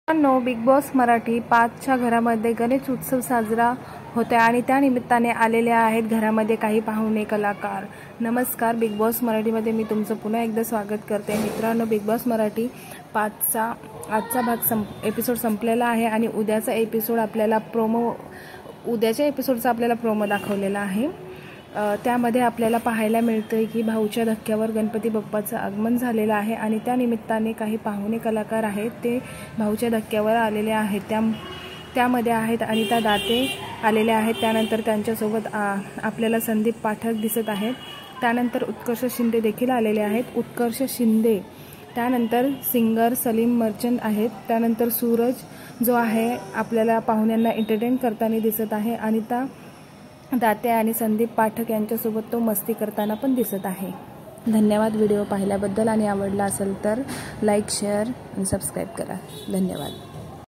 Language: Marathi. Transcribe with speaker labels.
Speaker 1: नो बिग बॉस मराठी 5च्या घरामध्ये गणेश उत्सव साजरा होतोय आणि त्या निमित्ताने आलेले आहेत घरामध्ये काही पाहुणे कलाकार। नमस्कार, बिग बॉस मराठीमध्ये मी तुमचं पुन्हा एकदा स्वागत करते। मित्रांनो, बिग बॉस मराठी 5चा आजचा भाग एपिसोड संपलेला आहे आणि उद्याचा एपिसोड आपल्याला उद्याच्या एपिसोडचा आपल्याला प्रोमो दाखवलेला आहे। त्यामध्ये आपल्याला पाहायला मिळतंय की भाऊच्या धक्क्यावर गणपती बाप्पाचं आगमन झालेलं आहे आणि त्या निमित्ताने काही पाहुणे कलाकार आहेत ते भाऊच्या धक्क्यावर आलेले आहेत। त्यामध्ये आहेत अनिता दाते आलेले आहेत। त्यानंतर त्यांच्यासोबत आपल्याला संदीप पाठक दिसत आहेत। त्यानंतर उत्कर्ष शिंदे देखील आलेले आहेत। उत्कर्ष शिंदे त्यानंतर सिंगर सलीम मर्चंट आहेत। त्यानंतर सूरज जो आहे आपल्याला पाहुण्यांना एंटरटेन करताना दिसत आहे। अनिता दाते आणि संदीप पाठक यांच्यासोबत तो मस्ती करताना पण दिसत आहे। धन्यवाद व्हिडिओ पाहिल्याबद्दल आणि आवडला असेल तर लाईक, शेअर आणि सबस्क्राईब करा। धन्यवाद।